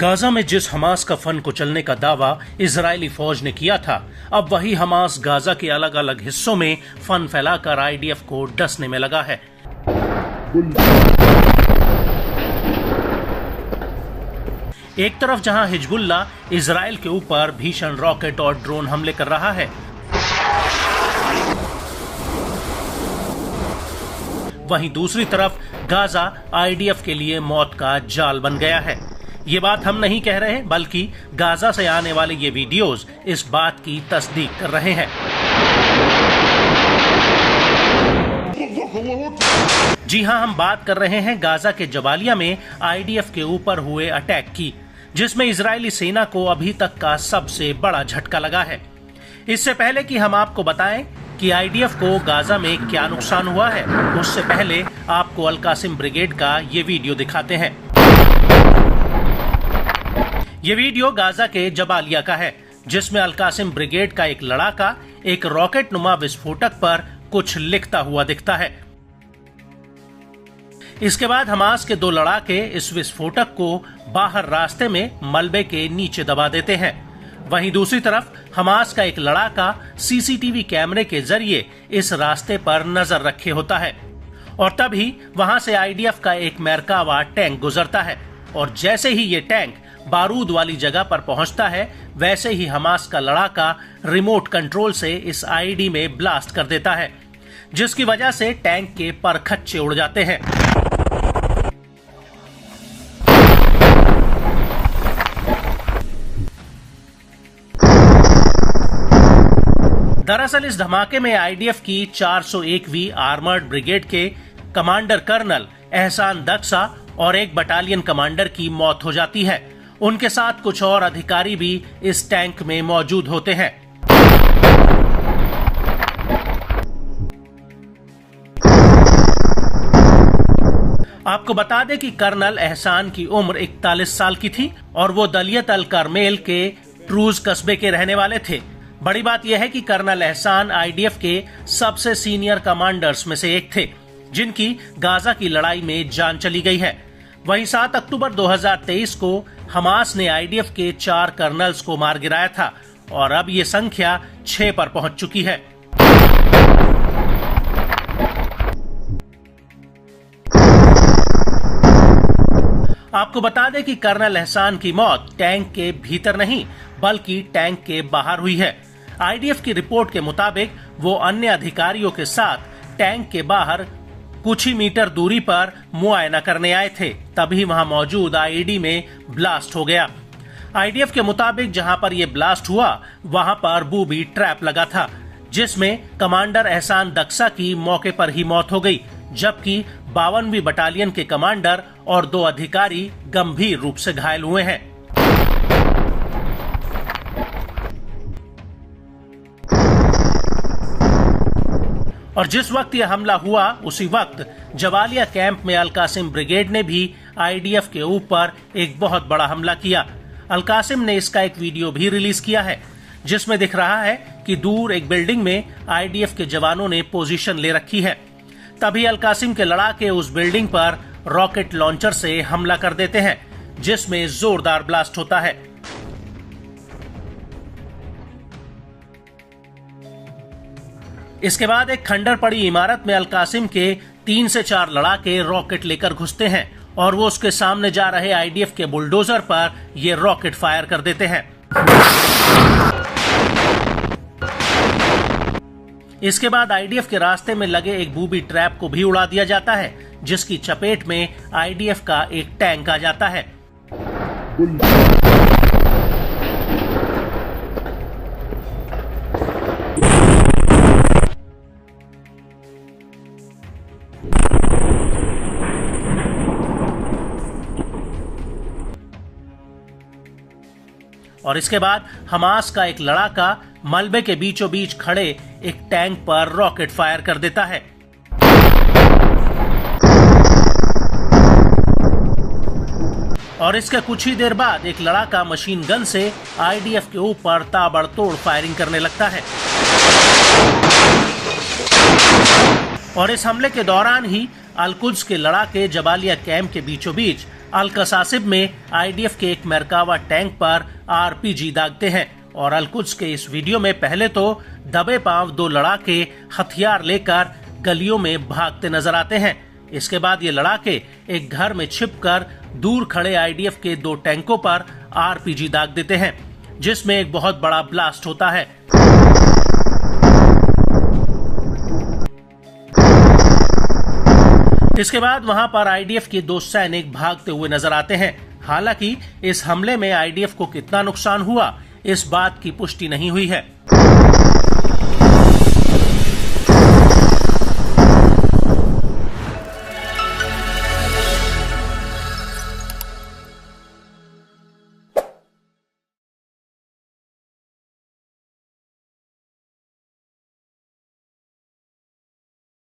Gaza में जिस Hamas का फन कुचलने का दावा इजरायली फौज ने किया था, अब वही हमास गाजा के अलग अलग हिस्सों में फन फैलाकर आईडीएफ को डसने में लगा है। एक तरफ जहां हिजबुल्ला इजराइल के ऊपर भीषण रॉकेट और ड्रोन हमले कर रहा है, वहीं दूसरी तरफ गाजा आईडीएफ के लिए मौत का जाल बन गया है। ये बात हम नहीं कह रहे, बल्कि गाजा से आने वाले ये वीडियोस इस बात की तस्दीक कर रहे हैं। जी हां, हम बात कर रहे हैं गाजा के जबालिया में आईडीएफ के ऊपर हुए अटैक की, जिसमें इजरायली सेना को अभी तक का सबसे बड़ा झटका लगा है। इससे पहले कि हम आपको बताएं कि आईडीएफ को गाजा में क्या नुकसान हुआ है, उससे पहले आपको अल कासिम ब्रिगेड का ये वीडियो दिखाते हैं। ये वीडियो गाजा के जबालिया का है, जिसमें अल कासिम ब्रिगेड का एक लड़ाका एक रॉकेट नुमा विस्फोटक पर कुछ लिखता हुआ दिखता है। इसके बाद हमास के 2 लड़ाके इस विस्फोटक को बाहर रास्ते में मलबे के नीचे दबा देते हैं। वहीं दूसरी तरफ हमास का एक लड़ाका सीसीटीवी कैमरे के जरिए इस रास्ते पर नजर रखे होता है, और तभी वहां से आईडीएफ का एक मेरकावा टैंक गुजरता है, और जैसे ही ये टैंक बारूद वाली जगह पर पहुंचता है, वैसे ही हमास का लड़ाका रिमोट कंट्रोल से इस आईडी में ब्लास्ट कर देता है, जिसकी वजह से टैंक के परखच्चे उड़ जाते हैं। दरअसल इस धमाके में आईडीएफ की 401वीं आर्मर्ड ब्रिगेड के कमांडर कर्नल एहसान दक्सा और एक बटालियन कमांडर की मौत हो जाती है। उनके साथ कुछ और अधिकारी भी इस टैंक में मौजूद होते हैं। आपको बता दें कि कर्नल एहसान की उम्र 41 साल की थी और वो दलियत अल करमेल के ट्रूज कस्बे के रहने वाले थे। बड़ी बात यह है कि कर्नल एहसान आईडीएफ के सबसे सीनियर कमांडर्स में से एक थे, जिनकी गाजा की लड़ाई में जान चली गई है। वहीं 7 अक्टूबर 2023 को हमास ने आईडीएफ के 4 कर्नल्स को मार गिराया था, और अब ये संख्या 6 पर पहुंच चुकी है। आपको बता दें कि कर्नल एहसान की मौत टैंक के भीतर नहीं, बल्कि टैंक के बाहर हुई है। आईडीएफ की रिपोर्ट के मुताबिक वो अन्य अधिकारियों के साथ टैंक के बाहर कुछ ही मीटर दूरी पर मुआयना करने आए थे, तभी वहां मौजूद आईडी में ब्लास्ट हो गया। आईडीएफ के मुताबिक जहां पर यह ब्लास्ट हुआ, वहां पर बूबी ट्रैप लगा था, जिसमें कमांडर एहसान दक्सा की मौके पर ही मौत हो गई, जबकि 52वीं बटालियन के कमांडर और 2 अधिकारी गंभीर रूप से घायल हुए हैं। और जिस वक्त यह हमला हुआ, उसी वक्त जबालिया कैंप में अल कासिम ब्रिगेड ने भी आईडीएफ के ऊपर एक बहुत बड़ा हमला किया। अल कासिम ने इसका एक वीडियो भी रिलीज किया है, जिसमें दिख रहा है कि दूर एक बिल्डिंग में आईडीएफ के जवानों ने पोजीशन ले रखी है। तभी अल कासिम के लड़ाके उस बिल्डिंग पर रॉकेट लॉन्चर से हमला कर देते हैं, जिसमें जोरदार ब्लास्ट होता है। इसके बाद एक खंडर पड़ी इमारत में अल कासिम के 3 से 4 लड़ाके रॉकेट लेकर घुसते हैं, और वो उसके सामने जा रहे आईडीएफ के बुलडोजर पर ये रॉकेट फायर कर देते हैं। इसके बाद आईडीएफ के रास्ते में लगे एक बूबी ट्रैप को भी उड़ा दिया जाता है, जिसकी चपेट में आईडीएफ का एक टैंक आ जाता है। और इसके बाद हमास का एक लड़ाका मलबे के बीचों बीच खड़े एक टैंक पर रॉकेट फायर कर देता है। और इसके कुछ ही देर बाद एक लड़ाका मशीन गन से आईडीएफ के ऊपर ताबड़तोड़ फायरिंग करने लगता है। और इस हमले के दौरान ही अल-कुद्स के लड़ाके जबालिया कैंप के बीचों बीच अल कसासिब में आईडीएफ के एक मरकावा टैंक पर आरपीजी दागते हैं और अल कुद्स के इस वीडियो में पहले तो दबे पांव 2 लड़ाके हथियार लेकर गलियों में भागते नजर आते हैं। इसके बाद ये लड़ाके एक घर में छिपकर दूर खड़े आईडीएफ के 2 टैंकों पर आरपीजी दाग देते हैं, जिसमें एक बहुत बड़ा ब्लास्ट होता है। इसके बाद वहां पर आईडीएफ के 2 सैनिक भागते हुए नजर आते हैं। हालांकि इस हमले में आईडीएफ को कितना नुकसान हुआ, इस बात की पुष्टि नहीं हुई है।